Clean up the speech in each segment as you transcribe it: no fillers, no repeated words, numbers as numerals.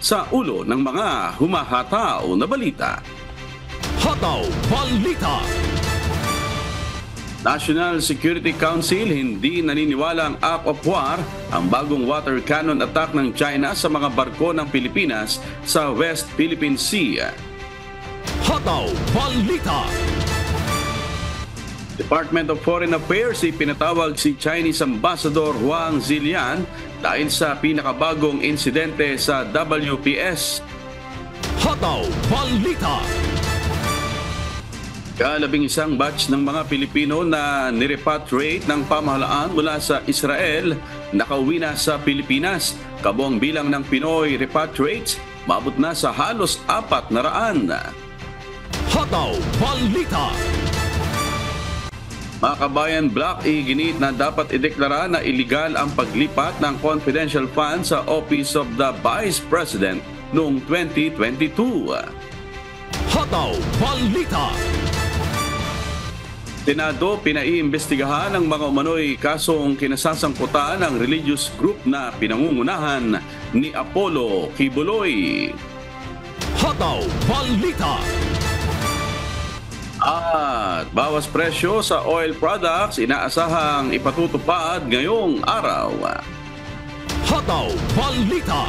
sa ulo ng mga humahataw na balita. Hataw Balita. National Security Council hindi naniniwalang act of war ang bagong water cannon attack ng China sa mga barko ng Pilipinas sa West Philippine Sea. Hataw Balita. Department of Foreign Affairs ipinatawag si Chinese Ambassador Huang Zilian dahil sa pinakabagong insidente sa WPS. Hataw Balita. Kalabing-isang batch ng mga Pilipino na nirepatriate ng pamahalaan mula sa Israel nakauwi na sa Pilipinas. Kabuang bilang ng Pinoy repatriates maabot na sa halos 400. Hataw Balita. Mga kabayan, Black iginit na dapat ideklara na iligal ang paglipat ng confidential funds sa Office of the Vice President noong 2022. Hataw Balita. Senado pinaiimbestigahan ang mga umano'y kasong kinasasangkutan ng religious group na pinangungunahan ni Apollo Kibuloy. Hataw Balita. At bawas presyo sa oil products inaasahang ipatutupad ngayong araw. Hataw Balita.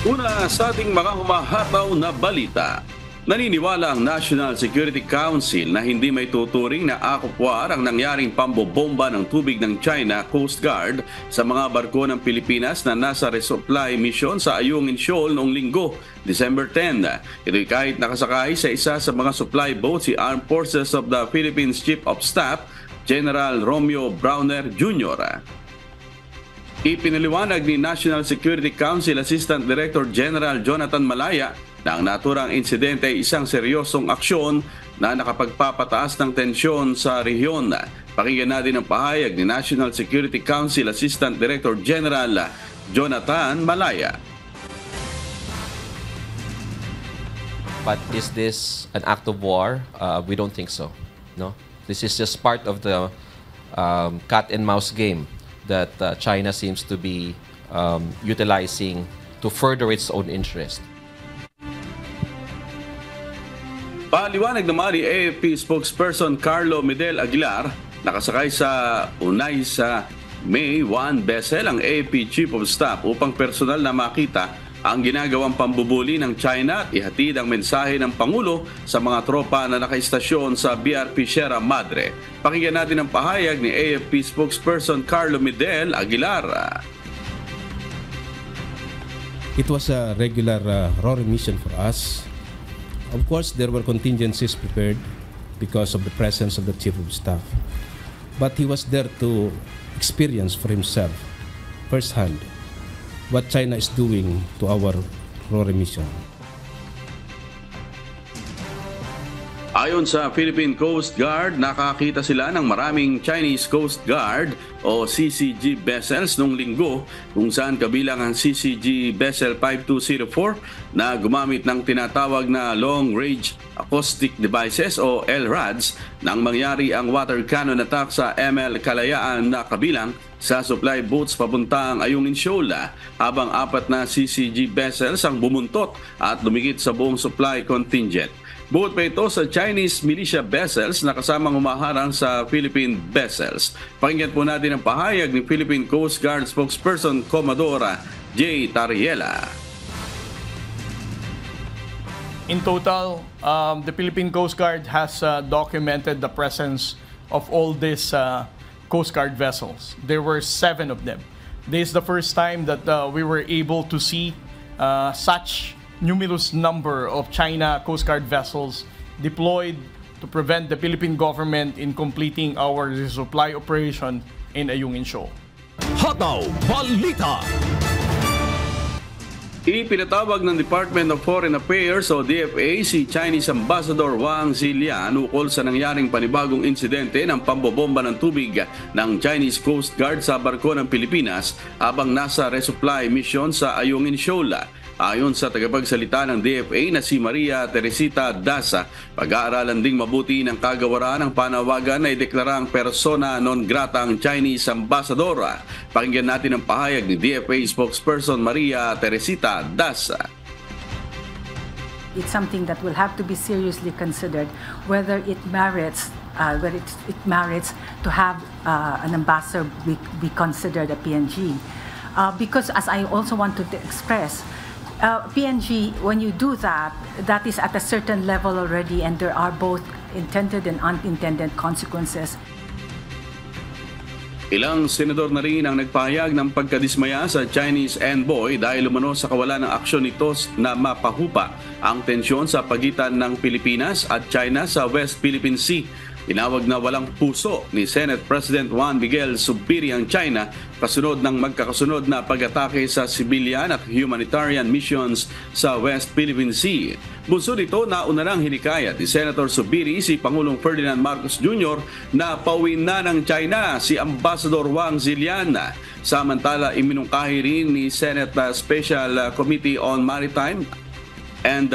Una sa ating mga humahataw na balita. Naniniwala ang National Security Council na hindi may tuturing na act of war ang nangyaring pambobomba ng tubig ng China Coast Guard sa mga barko ng Pilipinas na nasa resupply mission sa Ayungin Shoal noong linggo, December 10. Ito'y kahit nakasakay sa isa sa mga supply boat si Armed Forces of the Philippines Chief of Staff, General Romeo Browner Jr. Ipinaliwanag ni National Security Council Assistant Director General Jonathan Malaya na ang naturang insidente ay isang seryosong aksyon na nakapagpapataas ng tensyon sa rehiyon. Pakinggan natin ang pahayag ni National Security Council Assistant Director General Jonathan Malaya. But is this an act of war? We don't think so. No, this is just part of the cat and mouse game that China seems to be utilizing to further its own interest. Paliwanag naman ni AFP spokesperson Carlo Medel Aguilar, nakasakay sa unay sa May 1 vessel ang AFP Chief of Staff upang personal na makita ang ginagawang pambubuli ng China at ihatid ang mensahe ng Pangulo sa mga tropa na nakaistasyon sa BRP Sierra Madre. Pakinggan natin ang pahayag ni AFP spokesperson Carlo Medel Aguilar. It was a regular RORE mission for us. Of course, there were contingencies prepared because of the presence of the Chief of Staff. But he was there to experience for himself, firsthand, what China is doing to our RORE mission. Ayon sa Philippine Coast Guard, nakakita sila ng maraming Chinese Coast Guard o CCG vessels noong linggo kung saan kabilang ang CCG Vessel 5204 na gumamit ng tinatawag na Long Range Acoustic Devices o LRADs nang mangyari ang water cannon attack sa ML Kalayaan na kabilang sa supply boats papuntang Ayungin Shoal, habang 4 na CCG vessels ang bumuntot at lumikit sa buong supply contingent. Bukod pa ito sa Chinese militia vessels na kasamang humaharang sa Philippine vessels. Pakinggan po natin ang pahayag ni Philippine Coast Guard spokesperson Commodore J. Tariela. In total, the Philippine Coast Guard has documented the presence of all these Coast Guard vessels. There were 7 of them. This is the first time that we were able to see such numerous number of China Coast Guard vessels deployed to prevent the Philippine government in completing our resupply operation in Ayungin Shoal. Hataw Balita. Ipinatawag ng Department of Foreign Affairs o DFA si Chinese Ambassador Huang Zilian ukol sa nangyaring panibagong insidente ng pambobomba ng tubig ng Chinese Coast Guard sa barko ng Pilipinas habang nasa resupply mission sa Ayungin Shoal. Ayon sa tagapagsalita ng DFA na si Maria Teresita Daza, pag-aaralan ding mabuti ng kagawaran ng panawagan na ideklarang persona non grata ang Chinese ambassador. Pakinggan natin ang pahayag ni DFA spokesperson Maria Teresita Daza. It's something that will have to be seriously considered whether it merits to have an ambassador be considered a PNG. Because as I also want to express, PNG, when you do that, that is at a certain level already, and there are both intended and unintended consequences. Ilang senador na rin ang nagpahayag ng pagkadismaya sa Chinese envoy dahil umano sa kawalan ng aksyon nito na mapahupa ang tensyon sa pagitan ng Pilipinas at China sa West Philippine Sea. Tinawag na walang puso ni Senate President Juan Miguel Zubiri ang China kasunod ng magkakasunod na pag-atake sa civilian at humanitarian missions sa West Philippine Sea. Bunso nito na una nang hinikayat ni Senator Zubiri si Pangulong Ferdinand Marcos Jr. na pauwiin na ng China si Ambassador Wang Zilian. Samantala, iminungkahi rin ni Senate Special Committee on Maritime and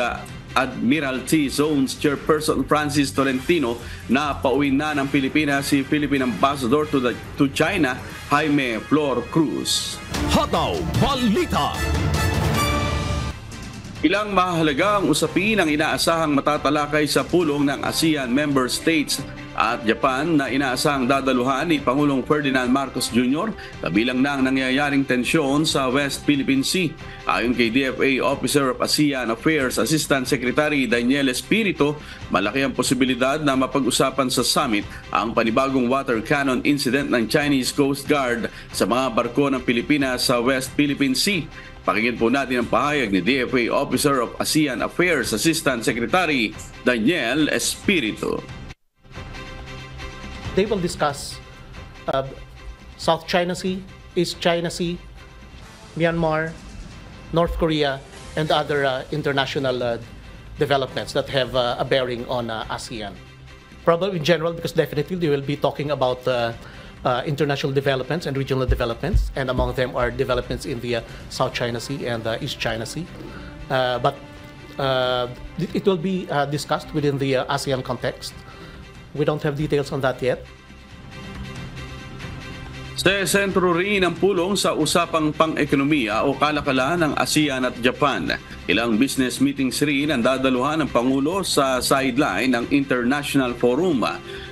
Admiralty Zones Chairperson Francis Tolentino na pauwi na ng Pilipinas si Philippine Ambassador to China, Jaime Flor Cruz. Hataw Balita. Ilang mahalagang usapin ang inaasahang matatalakay sa pulong ng ASEAN member states at Japan na inaasahang dadaluhan ni Pangulong Ferdinand Marcos Jr. kabilang ng nangyayaring tensyon sa West Philippine Sea. Ayon kay DFA Officer of ASEAN Affairs Assistant Secretary Daniel Espiritu, malaki ang posibilidad na mapag-usapan sa summit ang panibagong water cannon incident ng Chinese Coast Guard sa mga barko ng Pilipinas sa West Philippine Sea. Pakinggan po natin ang pahayag ni DFA Officer of ASEAN Affairs Assistant Secretary Daniel Espiritu. They will discuss South China Sea, East China Sea, Myanmar, North Korea, and other international developments that have a bearing on ASEAN. Probably in general, because definitely they will be talking about international developments and regional developments, and among them are developments in the South China Sea and East China Sea. But it will be discussed within the ASEAN context. We don't have details on that yet. Sa sentro rin ang pulong sa usapang pang-ekonomiya o kalakalan ng ASEAN at Japan. Ilang business meetings rin ang dadaluhan ng Pangulo sa sideline ng International Forum.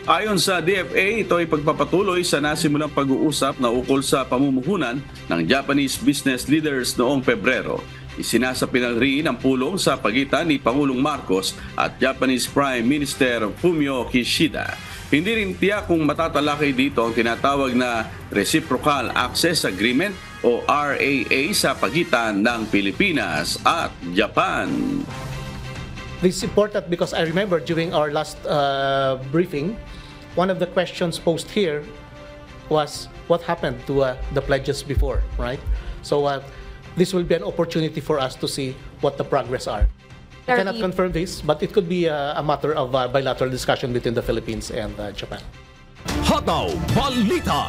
Ayon sa DFA, ito ay pagpapatuloy sa nasimulang pag-uusap na ukol sa pamumuhunan ng Japanese business leaders noong Pebrero. Isinasapinal rin ang pulong sa pagitan ni Pangulong Marcos at Japanese Prime Minister Fumio Kishida. Hindi rin tiyak kung matatalakay dito ang tinatawag na Reciprocal Access Agreement o RAA sa pagitan ng Pilipinas at Japan. This is important because I remember during our last briefing, one of the questions posed here was what happened to the pledges before, right? So this will be an opportunity for us to see what the progress are. I cannot confirm this, but it could be a matter of bilateral discussion between the Philippines and Japan. Hataw Balita.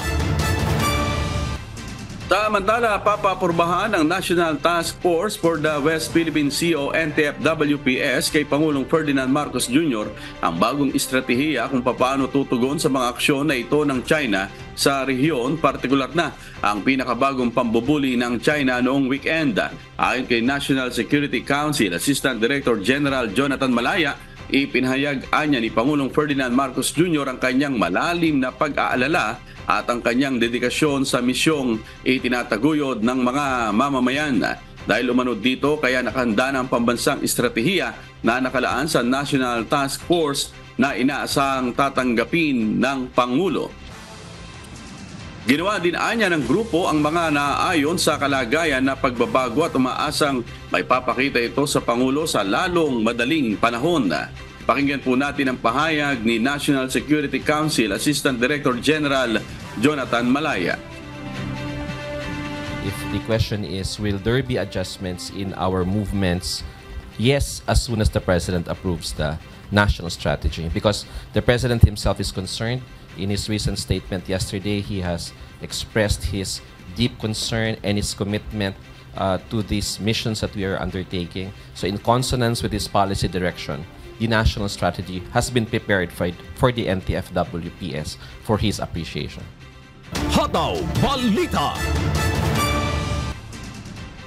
Samantala, papapurbahan ng National Task Force for the West Philippine Sea o NTF-WPS kay Pangulong Ferdinand Marcos Jr. ang bagong estratehiya kung paano tutugon sa mga aksyon na ito ng China sa rehiyon, partikular na ang pinakabagong pambubuli ng China noong weekend. Ayon kay National Security Council Assistant Director General Jonathan Malaya, ipinahayag niya ni Pangulong Ferdinand Marcos Jr. ang kanyang malalim na pag-aalala at ang kanyang dedikasyon sa misyong itinataguyod ng mga mamamayan. Dahil umanod dito, kaya nakahanda ng pambansang estratehiya na nakalaan sa National Task Force na inaasahang tatanggapin ng Pangulo. Ginawa din anya ng grupo ang mga naaayon sa kalagayan na pagbabago at umaasang may papakita ito sa Pangulo sa lalong madaling panahon. Pakinggan po natin ang pahayag ni National Security Council Assistant Director General Jonathan Malaya. If the question is, will there be adjustments in our movements? Yes, as soon as the President approves the national strategy. Because the President himself is concerned. In his recent statement yesterday, he has expressed his deep concern and his commitment to these missions that we are undertaking. So in consonance with this policy direction, the national strategy has been prepared for the NTF-WPS for his appreciation. Hataw Balita.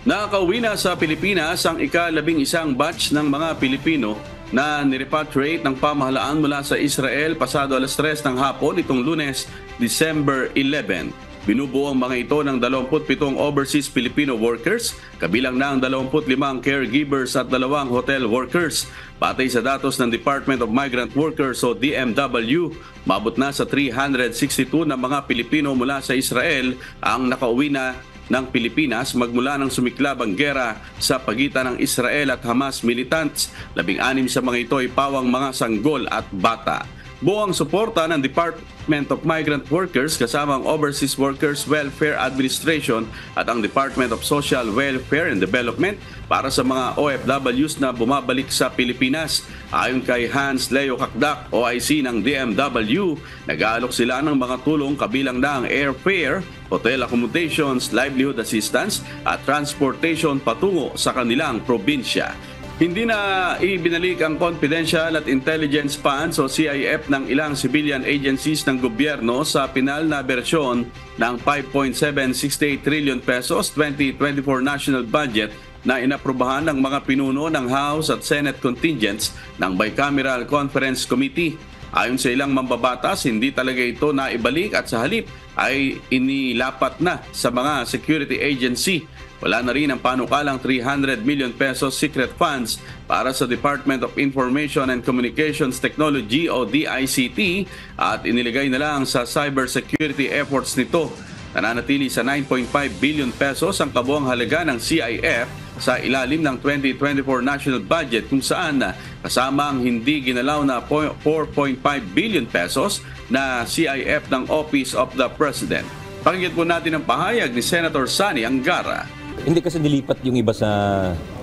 Nakauwi na sa Pilipinas ang ika-11 batch ng mga Pilipino na nirepatriate ng pamahalaan mula sa Israel pasado alas 3 ng hapon itong Lunes, December 11. Binubuo ang mga ito ng 27 overseas Filipino workers, kabilang na ang 25 caregivers at 2 hotel workers. Batay sa datos ng Department of Migrant Workers o DMW, mabot na sa 362 na mga Pilipino mula sa Israel ang nakauwi na ng Pilipinas magmula ng sumiklab ang gera sa pagitan ng Israel at Hamas militants. 16 sa mga ito ay pawang mga sanggol at bata. Buo ang suporta ng Department of Migrant Workers kasama ang Overseas Workers Welfare Administration at ang Department of Social Welfare and Development para sa mga OFWs na bumabalik sa Pilipinas. Ayon kay Hans Leo Kakdak, OIC ng DMW, nag-aalok sila ng mga tulong kabilang na ang airfare, hotel accommodations, livelihood assistance at transportation patungo sa kanilang probinsya. Hindi na ibinalik ang Confidential at Intelligence Funds o CIF ng ilang civilian agencies ng gobyerno sa pinal na bersyon ng 5.768 trillion pesos 2024 national budget na inaprubahan ng mga pinuno ng House at Senate contingents ng Bicameral Conference Committee. Ayon sa ilang mambabatas, hindi talaga ito naibalik at sa halip ay inilapat na sa mga security agency. Wala na rin ang panukalang 300 million pesos secret funds para sa Department of Information and Communications Technology o DICT at iniligay na lang sa cybersecurity efforts nito. Nananatili sa 9.5 billion pesos ang kabuang halaga ng CIF sa ilalim ng 2024 national budget kung saan kasama ang hindi ginalaw na 4.5 billion pesos na CIF ng Office of the President. Pakinggan po natin ang pahayag ni Senator Sani Angara. Hindi kasi nilipat yung iba sa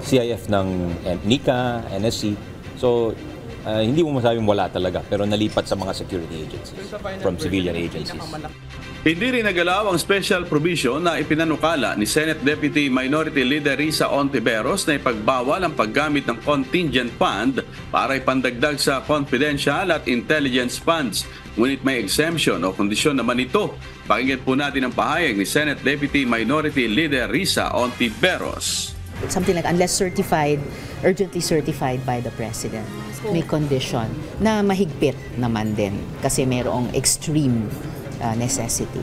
CIF ng NICA, NSC. So, hindi mo masabing wala talaga, pero nalipat sa mga security agencies from civilian agencies. Hindi rin nagalaw ang special provision na ipinanukala ni Senate Deputy Minority Leader Risa Ontiveros na ipagbawal ang paggamit ng contingent fund para ipandagdag sa confidential at intelligence funds. Ngunit may exemption o kondisyon naman ito. Pakinggan po natin ang pahayag ni Senate Deputy Minority Leader Risa Ontiveros. Something like unless certified, urgently certified by the President. May condition na mahigpit naman din kasi mayroong extreme necessity.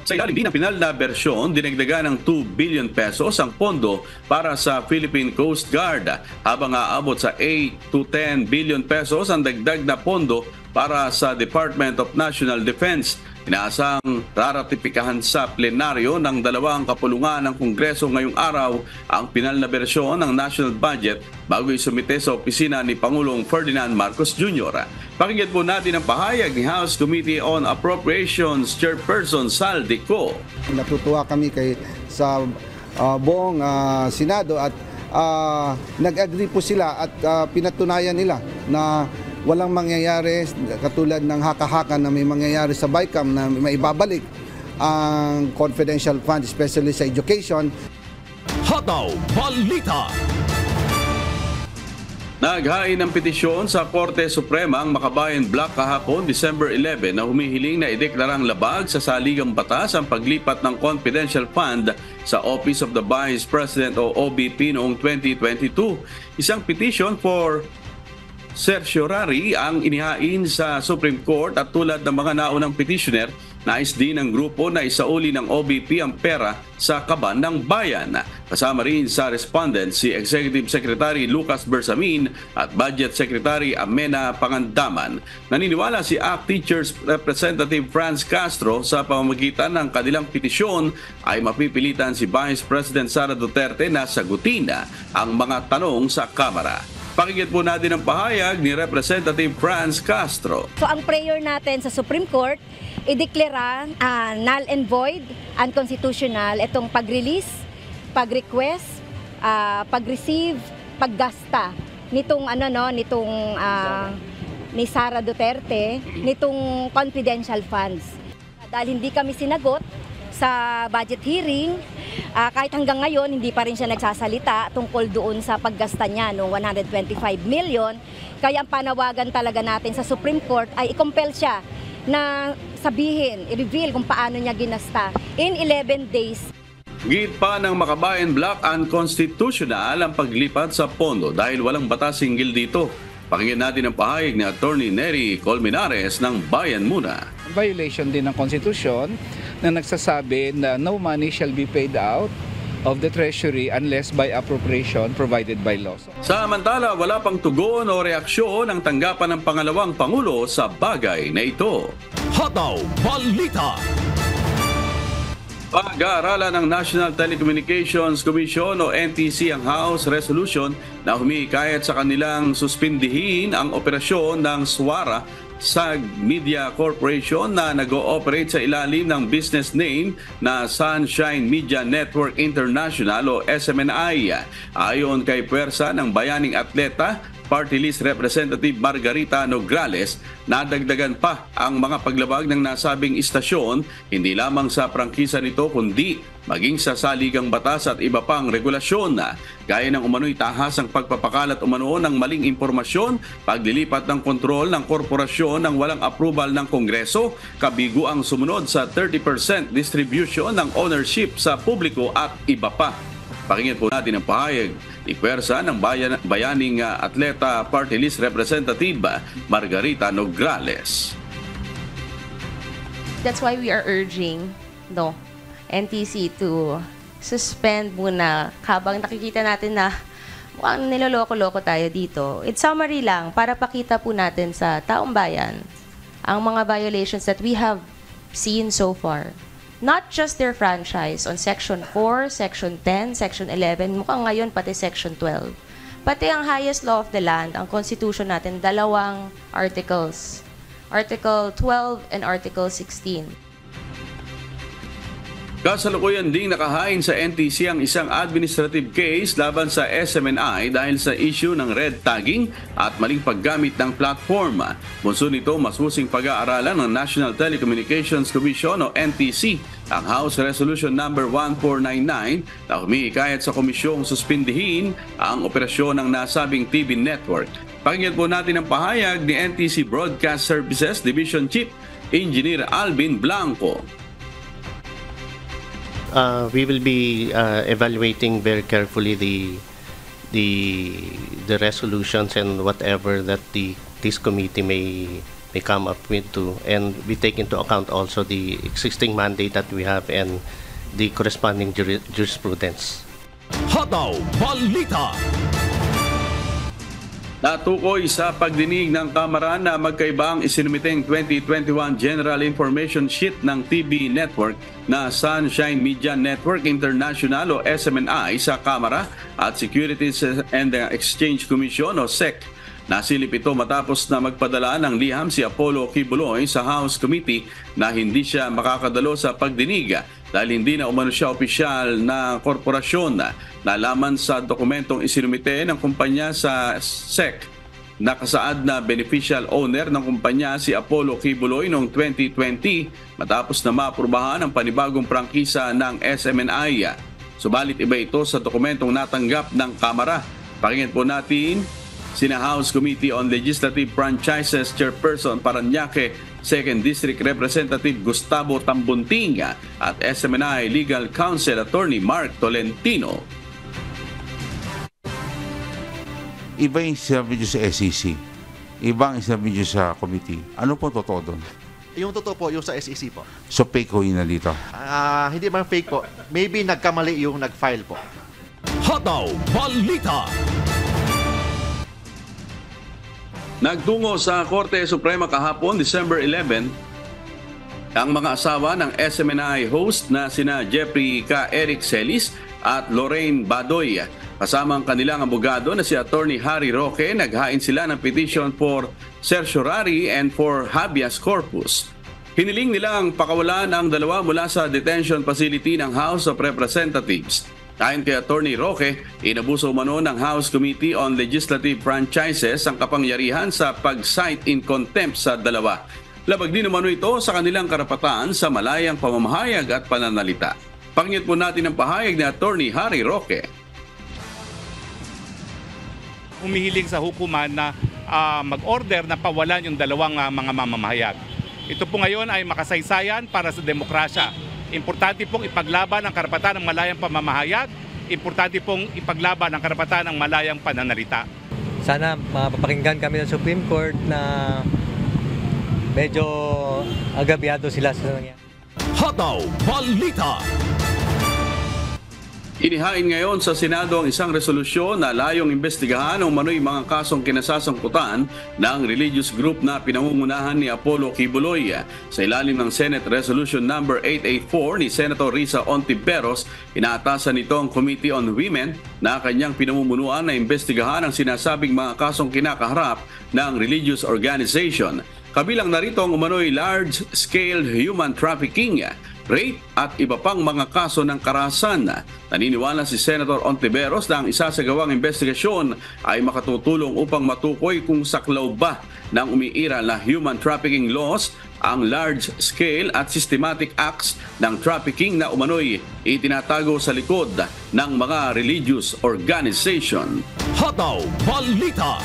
Sa ilalim din ng pinal na bersyon, dinagdagan ng 2 billion pesos ang pondo para sa Philippine Coast Guard habang aabot sa 8 to 10 billion pesos ang dagdag na pondo para sa Department of National Defense. Inaasang raratipikahan sa plenaryo ng dalawang kapulungan ng Kongreso ngayong araw ang pinal na bersyon ng national budget bago isumite sa opisina ni Pangulong Ferdinand Marcos Jr. Pakinggan po natin ang pahayag ni House Committee on Appropriations Chairperson Sal Dico. Natutuwa kami sa buong Senado at nag-agree po sila at pinatunayan nila na walang mangyayari katulad ng haka-haka na may mangyayari sa BICAM na maibabalik ang confidential fund, especially sa education. Hataw Balita. Naghain ng petisyon sa Korte Suprema ang Makabayan Block kahapon, December 11, na humihiling na ideklarang labag sa saligang batas ang paglipat ng confidential fund sa Office of the Vice President o OVP noong 2022. Isang petition for certiorari ang inihain sa Supreme Court at tulad ng mga naunang petitioner, nais din ng grupo na isauli ng OVP ang pera sa kaban ng bayan. Kasama rin sa respondent si Executive Secretary Lucas Bersamin at Budget Secretary Amena Pangandaman. Naniniwala si ACT Teachers Representative Franz Castro sa pamamagitan ng kanilang petisyon ay mapipilitan si Vice President Sara Duterte na sagutin ang mga tanong sa Kamara. Pakinggan po natin ang pahayag ni Representative Franz Castro. So ang prayer natin sa Supreme Court, ideklara null and void, unconstitutional itong pag-release, pag-request, pag-receive, paggasta nitong ni Sara Duterte nitong confidential funds. Dahil hindi kami sinagot sa budget hearing, kahit hanggang ngayon hindi pa rin siya nagsasalita tungkol doon sa paggasta niya no 125 million. Kaya ang panawagan talaga natin sa Supreme Court ay i-compel siya na sabihin, i-reveal kung paano niya ginasta in 11 days. Git pa ng Makabayan Block, unconstitutional ang paglipat sa pondo dahil walang batas hinggil dito. Pakinggan natin ang pahayag ni Attorney Nery Colmenares ng Bayan Muna. Violation din ng Constitution na nagsasabi na no money shall be paid out of the Treasury unless by appropriation provided by law. Samantala, wala pang tugon o reaksyon ang tanggapan ng pangalawang Pangulo sa bagay na ito. Hataw Balita. Pag-aaralan ng National Telecommunications Commission o NTC ang House Resolution na humihikayat sa kanilang suspindihin ang operasyon ng SWARA SAG Media Corporation na nag-ooperate sa ilalim ng business name na Sunshine Media Network International o SMNI. Ayon kay Puwersa ng Bayaning Atleta, Party List Representative Margarita Nograles, nadagdagan pa ang mga paglabag ng nasabing istasyon hindi lamang sa prangkisa nito kundi maging sa saligang batas at iba pang regulasyon gaya ng umano'y tahasang pagpapakalat umano ng maling impormasyon, paglilipat ng kontrol ng korporasyon ng walang approval ng Kongreso, kabigo ang sumunod sa 30% distribution ng ownership sa publiko at iba pa. Pakinggan po natin ang pahayag ni Puwersa ng Bayaning Atleta Party List Representative Margarita Nograles. That's why we are urging NTC to suspend muna habang nakikita natin na mukhang niloloko-loko tayo dito. It's summary lang para pakita po natin sa taong bayan ang mga violations that we have seen so far. Not just their franchise on Section 4, Section 10, Section 11, mukhang ngayon pati Section 12. Pati ang highest law of the land, ang Constitution natin, dalawang articles. Article 12 and Article 16. Kasalukuyan ding nakahain sa NTC ang isang administrative case laban sa SMNI dahil sa issue ng red tagging at maling paggamit ng platform. Bunso nito masusing pag-aaralan ng National Telecommunications Commission o NTC ang House Resolution number 1499 na humihikayat sa komisyong suspindihin ang operasyon ng nasabing TV network. Pakinggan po natin ang pahayag ni NTC Broadcast Services Division Chief Engineer Alvin Blanco. We will be evaluating very carefully the resolutions and whatever that this committee may come up with too, and we take into account also the existing mandate that we have and the corresponding jurisprudence. Hataw Balita. Natukoy sa pagdinig ng Kamara na magkaiba ang isinumiteng 2021 General Information Sheet ng TV Network na Sunshine Media Network International o SMNI sa Kamara at Securities and Exchange Commission o SEC. Nasilip ito matapos na magpadala ng liham si Apollo Kibuloy sa House Committee na hindi siya makakadalo sa pagdinig dahil hindi na umano siya opisyal na korporasyon. Nalaman sa dokumentong isinumite ng kumpanya sa SEC, nakasaad na beneficial owner ng kumpanya si Apollo Kibuloy noong 2020 matapos na maaprubahan ang panibagong prangkisa ng SMNI. Subalit iba ito sa dokumentong natanggap ng Kamara. Pakinggan po natin sina House Committee on Legislative Franchises Chairperson Parañaque 2nd District Representative Gustavo Tambunting at SMNI Legal Counsel Attorney Mark Tolentino. Iba yung sinabi nyo sa SEC, ibang sinabi nyo sa committee. Ano po totoo doon? Yung totoo po, yung sa SEC po. So fake ho yun na dito? Hindi man fake po. Maybe nagkamali yung nag-file po. Hataw Balita. Nagtungo sa Korte Suprema kahapon, December 11, ang mga asawa ng SMNI host na sina Jeffrey K. Eric Celis at Lorraine Badoy. Kasama ang kanilang abogado na si Attorney Harry Roque, naghain sila ng petition for certiorari and for habeas corpus. Hiniling nilang pakawalan ang dalawa mula sa detention facility ng House of Representatives. Ayon kay Attorney Roque, inabuso umano ng House Committee on Legislative Franchises ang kapangyarihan sa pag-cite in contempt sa dalawa. Labag din naman ito sa kanilang karapatan sa malayang pamamahayag at pananalita. Pakinggan po natin ang pahayag ni Attorney Harry Roque. Humihiling sa hukuman na mag-order na pawalan yung dalawang mga mamamahayag. Ito po ngayon ay makasaysayan para sa demokrasya. Importante pong ipaglaban ang karapatan ng malayang pamamahayag. Importante pong ipaglaban ang karapatan ng malayang pananalita. Sana mapapakinggan kami ng Supreme Court na medyo agabyado sila sa nangyayari. Hataw Balita. Inihain ngayon sa Senado ang isang resolusyon na layong imbestigahan ang umano'y mga kasong kinasasangkutan ng religious group na pinangungunahan ni Apollo Kibuloy. Sa ilalim ng Senate Resolution number 884 ni Senator Risa Ontiveros, inaatasan nito ang Committee on Women na kanyang pinamumunuan na imbestigahan ang sinasabing mga kasong kinakaharap ng religious organization. Kabilang narito ang umano'y large-scale human trafficking, rape at iba pang mga kaso ng karahasan. Naniniwala si Senator Ontiveros na ang isasagawang investigasyon ay makatutulong upang matukoy kung saklaw ba ng umiiral na human trafficking laws ang large-scale at systematic acts ng trafficking na umano'y itinatago sa likod ng mga religious organization. Hataw Balita.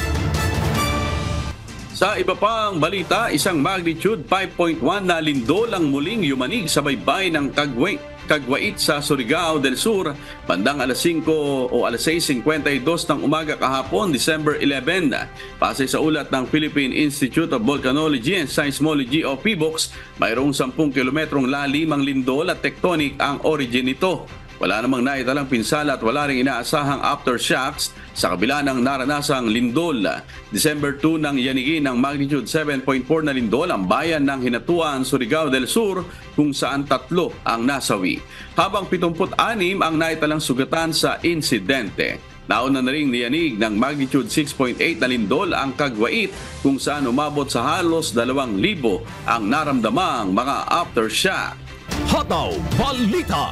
Sa iba pang balita, isang magnitude 5.1 na lindol ang muling yumanig sa baybay ng Kagwait sa Surigao del Sur bandang alas 5 o alas 6:52 ng umaga kahapon, December 11. Base sa ulat ng Philippine Institute of Volcanology and Seismology o PBOX, mayroong 10 kilometrong lalim ang lindol at tectonic ang origin nito. Wala namang naitalang pinsala at wala ring inaasahang aftershocks sa kabila ng naranasang lindol. December 2 nang yanigin ng magnitude 7.4 na lindol ang bayan ng Hinatuan, Surigao del Sur kung saan 3 ang nasawi. Habang 76 ang naitalang sugatan sa insidente. Nauna na rin niyanig ng magnitude 6.8 na lindol ang Kagwait kung saan umabot sa halos 2,000 ang naramdamang mga aftershock. Hataw Balita.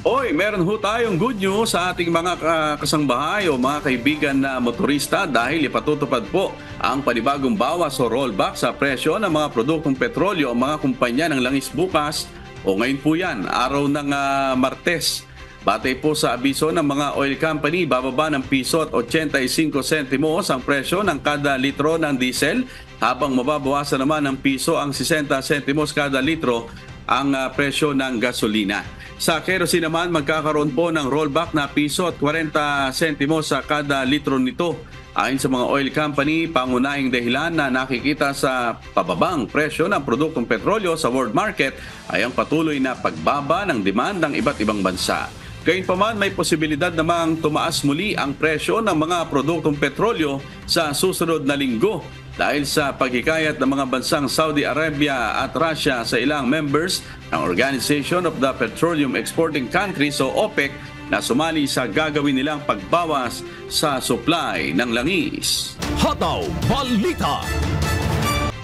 Oy, meron ho tayong good news sa ating mga kasangbahay o mga kaibigan na motorista dahil ipatutupad po ang panibagong bawas o rollback sa presyo ng mga produktong petrolyo o mga kumpanya ng langis bukas o ngayon po yan, araw ng Martes. Batay po sa abiso ng mga oil company, bababa ng piso at 85 sentimos ang presyo ng kada litro ng diesel habang mababawasan naman ng piso ang 60 sentimos kada litro ang presyo ng gasolina. Sa kerosene naman, magkakaroon po ng rollback na piso at 40 sentimos sa kada litro nito. Ayon sa mga oil company, pangunahing dahilan na nakikita sa pababang presyo ng produktong petrolyo sa world market ay ang patuloy na pagbaba ng demand ng iba't ibang bansa. Gayunpaman, may posibilidad namang tumaas muli ang presyo ng mga produktong petrolyo sa susunod na linggo dahil sa paghikayat ng mga bansang Saudi Arabia at Russia sa ilang members ng Organization of the Petroleum Exporting Countries o OPEC na sumali sa gagawin nilang pagbawas sa supply ng langis. Hataw Balita.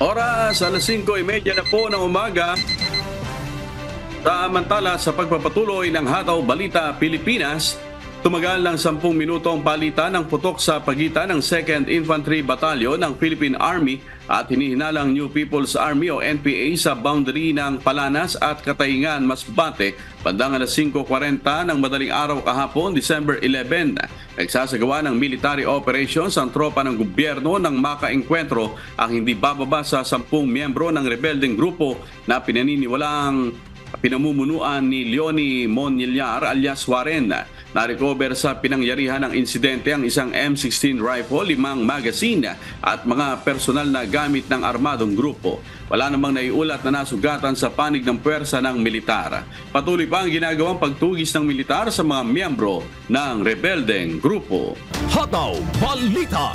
Oras alas 5:30 na po ng umaga. Samantala sa pagpapatuloy ng Hataw Balita Pilipinas, tumagal ng 10 minuto ang palitan ng putok sa pagitan ng 2nd Infantry Battalion ng Philippine Army at hinihinalang New People's Army o NPA sa boundary ng Palanas at Katayngan, Masbate, bandang alas 5:40 ng madaling araw kahapon, December 11. Nagsasagawa ng military operations ang tropa ng gobyerno nang makaengkwentro ang hindi bababa sa 10 miyembro ng rebeldeng grupo na pinaniniwalaang pinamumunuan ni Leonie Monillar alias Warren. Na-recover sa pinangyarihan ng insidente ang isang M16 rifle, 5 magazine at mga personal na gamit ng armadong grupo. Wala namang naiulat na nasugatan sa panig ng puwersa ng militar. Patuloy pa ang ginagawang pagtugis ng militar sa mga miyembro ng rebeldeng grupo. Hataw Balita.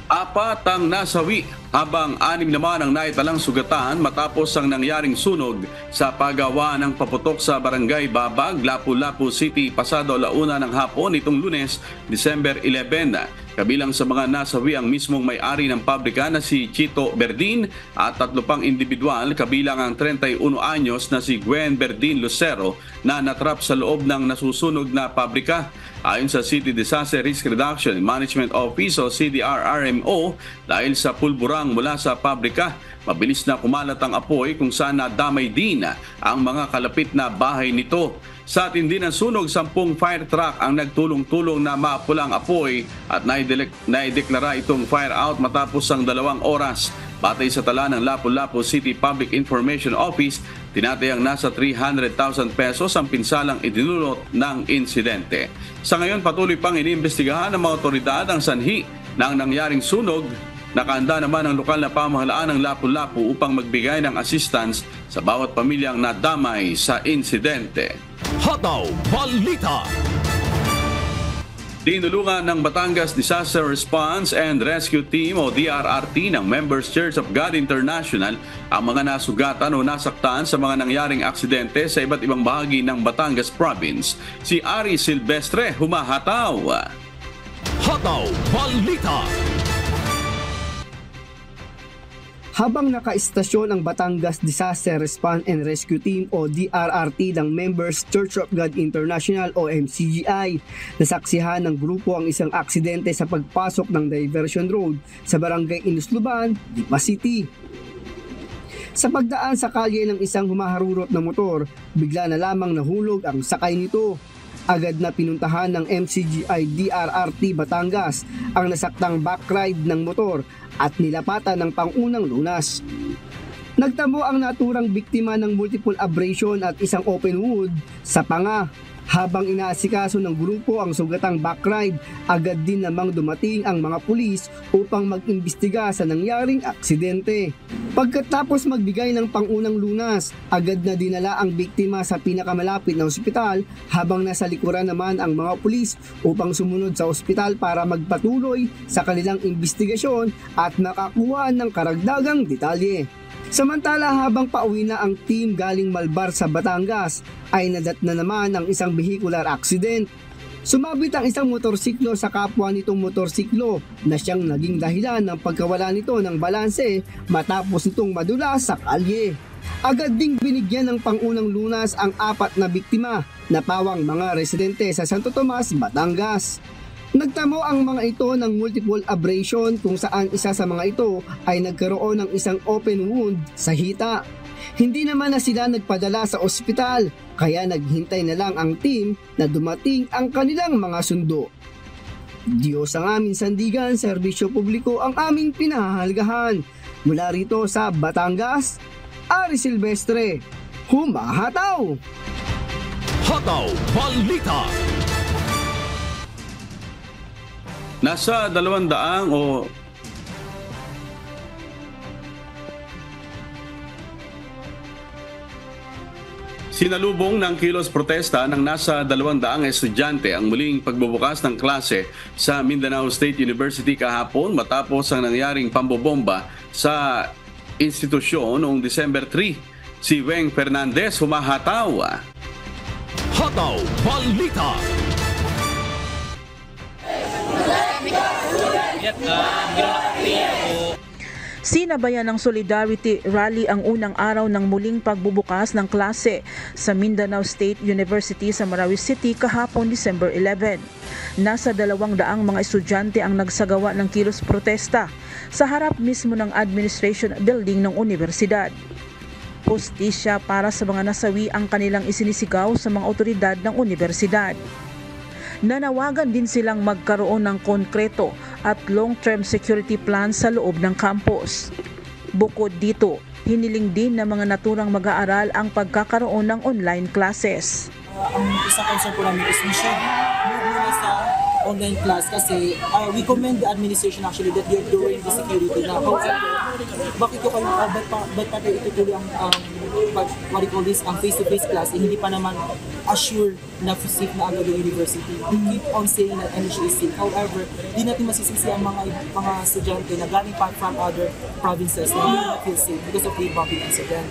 4 ang nasawi habang 6 naman ang naitalang sugatan matapos ang nangyaring sunog sa paggawa ng paputok sa Barangay Babag, Lapu-Lapu City pasado 1:00 ng hapon nitong Lunes, December 11. Kabilang sa mga nasawi ang mismong may-ari ng pabrika na si Chito Berdin at 3 pang individual kabilang ang 31 anyos na si Gwen Berdin Lucero na natrap sa loob ng nasusunog na pabrika. Ayon sa City Disaster Risk Reduction Management Office o CDR-RMO, dahil sa pulburang mula sa pabrika, mabilis na kumalat ang apoy kung saan nadamay din ang mga kalapit na bahay nito. Sa tindi ng sunog, 10 fire truck ang nagtulong-tulong na maapulang apoy at naideklara itong fire out matapos ang 2 oras. Batay sa tala ng Lapu-Lapu City Public Information Office, tinatayang nasa 300,000 pesos ang pinsalang idinulot ng insidente. Sa ngayon, patuloy pang iniimbestigahan ng mga otoridad ang sanhi ng nangyaring sunog. Nakahanda naman ang lokal na pamahalaan ng Lapu-Lapu upang magbigay ng assistance sa bawat pamilyang nadamay sa insidente. Hataw Balita. Tinulungan ng Batangas Disaster Response and Rescue Team o DRRT ng Members Church of God International ang mga nasugatan o nasaktan sa mga nangyaring aksidente sa iba't ibang bahagi ng Batangas Province. Si Ari Silvestre humahataw. Hataw Balita. Habang nakaistasyon ang Batangas Disaster Response and Rescue Team o DRRT ng Members Church of God International o MCGI, nasaksihan ng grupo ang isang aksidente sa pagpasok ng Diversion Road sa Barangay Inusluban, Lipa City. Sa pagdaan sa kalye ng isang humaharurot na motor, bigla na lamang nahulog ang sakay nito. Agad na pinuntahan ng MCGI DRRT Batangas ang nasaktang backride ng motor at nilapatan ng pangunang lunas. Nagtamo ang naturang biktima ng multiple abrasion at isang open wound sa panga. Habang inaasikaso ng grupo ang sugatang backride, agad din namang dumating ang mga pulis upang mag-imbestiga sa nangyaring aksidente. Pagkatapos magbigay ng pangunang lunas, agad na dinala ang biktima sa pinakamalapit na ospital habang nasa likuran naman ang mga pulis upang sumunod sa ospital para magpatuloy sa kanilang investigasyon at makakuha ng karagdagang detalye. Samantala, habang pauwi na ang team galing Malbar sa Batangas, ay nadat na naman ang isang vehicular accident. Sumabit ang isang motorsiklo sa kapwa nitong motorsiklo na siyang naging dahilan ng pagkawala nito ng balanse matapos itong madula sa kalye. Agad ding binigyan ng pangunang lunas ang 4 na biktima na pawang mga residente sa Santo Tomas, Batangas. Nagtamo ang mga ito ng multiple abrasion kung saan isa sa mga ito ay nagkaroon ng isang open wound sa hita. Hindi naman na sila nagpadala sa ospital kaya naghintay na lang ang team na dumating ang kanilang mga sundo. Diyos ang aming sandigan, serbisyo publiko ang aming pinahahalagahan. Mula rito sa Batangas, Ari Silvestre, humahataw! Hataw Balita. Nasa 200 o sinalubong ng kilos protesta ng nasa 200 estudyante ang muling pagbubukas ng klase sa Mindanao State University kahapon matapos ang nangyaring pambobomba sa institusyon noong December 3. Si Weng Fernandez humahataw. Hataw Balita. Sinabayan ng Solidarity Rally ang unang araw ng muling pagbubukas ng klase sa Mindanao State University sa Marawi City kahapon December 11. Nasa 200 mga estudyante ang nagsagawa ng kilos protesta sa harap mismo ng administration building ng universidad. Hustisya para sa mga nasawi ang kanilang isinisigaw sa mga otoridad ng universidad. Nanawagan din silang magkaroon ng konkreto at long-term security plan sa loob ng campus. Bukod dito, hiniling din ng mga naturang mag-aaral ang pagkakaroon ng online classes. Ang isang concern po namin is we should move muna sa online class kasi we commend the administration actually that they're doing the security na. However, bakit kayo itutuloy ang what do you call this, ang face-to-face class, hindi pa naman assure na safe na agad yung university. We keep on saying that MSU is safe. However, di natin masisisi ang mga estudyante na galing pa from other provinces na hindi na feel safe because of the bombing incident.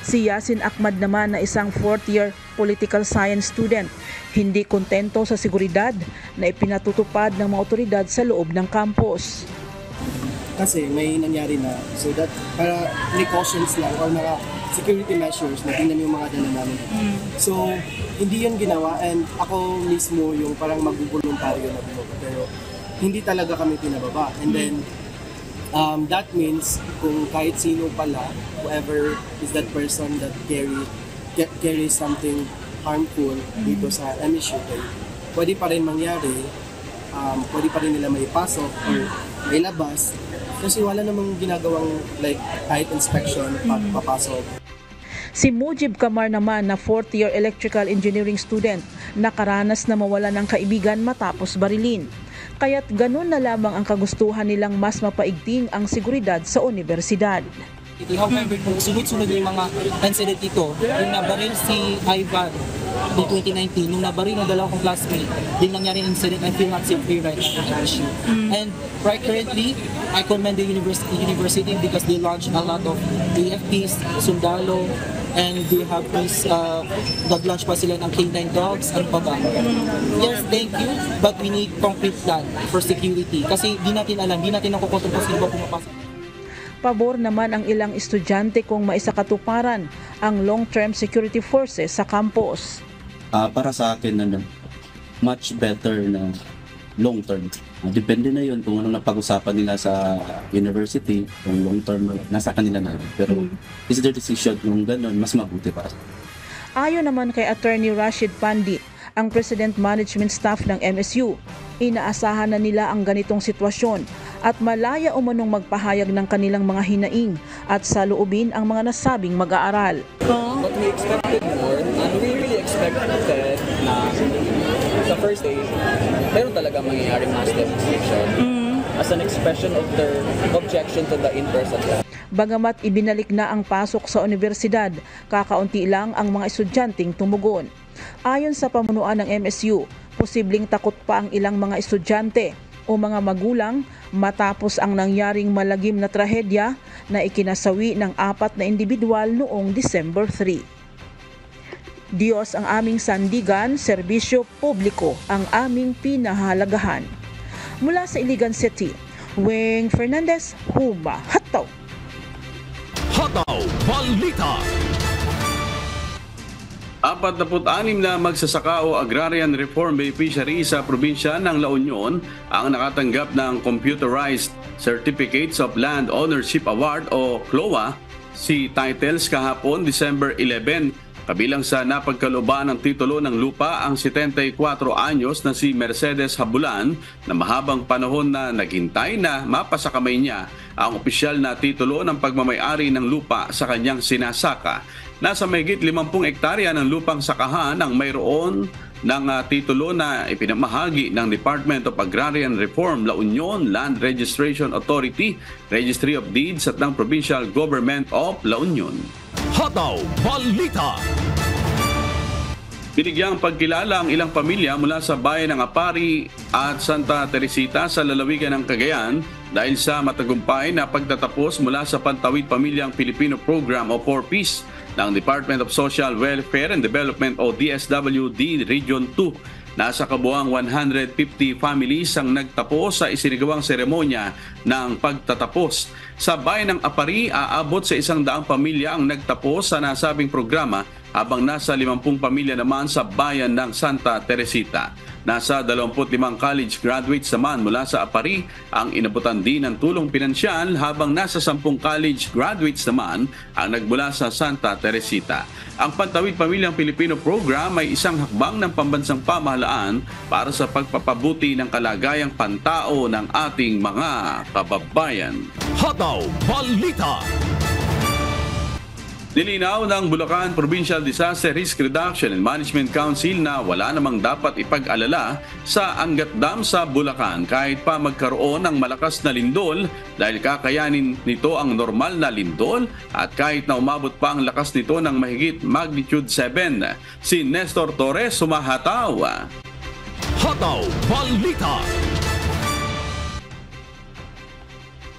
Si Yasin Ahmad naman na isang 4th year political science student, hindi kontento sa seguridad na ipinatutupad ng mga otoridad sa loob ng campus. Kasi may nangyari na, so that para precautions lang or mga security measures na tingnan yung mga dala namin. So, hindi yun ginawa and ako mismo yung parang magbuboluntaryo na bumaba. Pero hindi talaga kami pinababa. And then, that means kung kahit sino pala, whoever is that person that carries something harmful dito sa MSU, pwede pa rin mangyari, pwede pa rin nila maipasok or mailabas kasi wala namang ginagawang like kahit inspection papasok. Si Mujib Kamar naman na 4th year electrical engineering student nakaranas na mawala ng kaibigan matapos barilin. Kaya't ganun na lamang ang kagustuhan nilang mas mapaigting ang seguridad sa universidad. However, kung sunod-sunod yung mga incident dito, yung nabaril si Ivan in 2019, nung nabaril ng dalawang classmate, din nangyari yung incident, I feel not safe here right now at LSU. And right currently, I commend the university because they launched a lot of AFPs, Sundalo, and they have this, nag-launch pa sila ng K9 dogs, ano pa ba? Yes, thank you, but we need concrete plan for security. Kasi di natin alam, di natin nakukontrol kung sino ba pumapasok. Pabor naman ang ilang estudyante kung maisakatuparan ang long-term security forces sa campus. Para sa akin, much better na long-term. Depende na yun kung anong napag-usapan nila sa university, kung long-term, nasa kanila na. Pero is their decision kung gano'n, mas mabuti para. Ayon naman kay Attorney Rashid Pandi, ang President Management Staff ng MSU, inaasahan na nila ang ganitong sitwasyon at malaya umanong magpahayag ng kanilang mga hinaing at saloobin ang mga nasabing mag-aaral. But we expected more and we really expected na sa first day, meron talaga mangyayaring mass demonstration as an expression of their objection to the in-person class. Bagamat ibinalik na ang pasok sa universidad, kakaunti lang ang mga estudyanteng tumugon. Ayon sa pamunuan ng MSU, posibleng takot pa ang ilang mga estudyante o mga magulang matapos ang nangyaring malagim na trahedya na ikinasawi ng 4 na individual noong December 3. Diyos ang aming sandigan, serbisyo publiko ang aming pinahalagahan. Mula sa Iligan City, Weng Fernandez, Huma Hataw. Hataw Balita. 46 na magsasaka o agrarian reform beneficiary sa probinsya ng La Union ang nakatanggap ng Computerized Certificates of Land Ownership Award o CLOA titles kahapon December 11. Kabilang sa napagkalooban ng titulo ng lupa ang 74 anyos na si Mercedes Habulan na mahabang panahon na naghintay na mapasakamay niya ang opisyal na titulo ng pagmamayari ng lupa sa kanyang sinasaka. Nasa mahigit 50 hektarya ng lupang sakahan ang mayroon ng titulo na ipinamahagi ng Department of Agrarian Reform, La Union Land Registration Authority, Registry of Deeds at ng Provincial Government of La Union. Hataw Balita. Binigyang pagkilala ang ilang pamilya mula sa bayan ng Apari at Santa Teresita sa lalawigan ng Cagayan dahil sa matagumpay na pagtatapos mula sa Pantawid Pamilyang Pilipino Program o 4Ps ng Department of Social Welfare and Development o DSWD Region 2. Nasa kabuuang 150 families ang nagtapos sa isinagawang seremonya ng pagtatapos. Sa bayan ng Apari, aabot sa 100 pamilya ang nagtapos sa nasabing programa habang nasa 50 pamilya naman sa bayan ng Santa Teresita. Nasa 25 college graduates naman mula sa Apari ang inabutan din ng tulong pinansyal habang nasa 10 college graduates naman ang nagmula sa Santa Teresita. Ang Pantawid Pamilyang Pilipino Program ay isang hakbang ng pambansang pamahalaan para sa pagpapabuti ng kalagayang pantao ng ating mga kababayan. Hataw Balita. Nilinaw ng Bulacan Provincial Disaster Risk Reduction and Management Council na wala namang dapat ipag-alala sa Angat Dam sa Bulacan kahit pa magkaroon ng malakas na lindol dahil kakayanin nito ang normal na lindol at kahit na umabot pa ang lakas nito ng mahigit magnitude 7. Si Nestor Torres sumahataw. Hataw Balita.